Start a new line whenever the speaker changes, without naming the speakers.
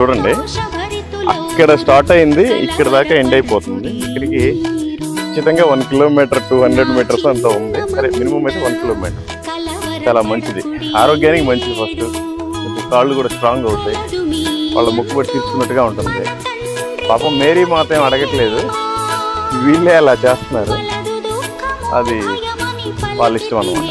చూడండి, అక్కడ స్టార్ట్ అయింది, ఇక్కడ దాకా ఎండ్ అయిపోతుంది. ఇక్కడికి ఖచ్చితంగా 1 కిలోమీటర్ 200 మీటర్స్ అంతా ఉంది. సరే, మినిమం అయితే 1 కిలోమీటర్. చాలా మంచిది, ఆరోగ్యానికి మంచిది. ఫస్ట్ కొంచెం కాళ్ళు కూడా స్ట్రాంగ్ అవుతాయి, వాళ్ళ మొక్కుబడి తీర్చుకున్నట్టుగా ఉంటుంది. పాపం మేరీ మాత ఏం అడగట్లేదు, వీళ్ళే అలా చేస్తున్నారు, అది వాళ్ళ ఇష్టం అన్నమాట.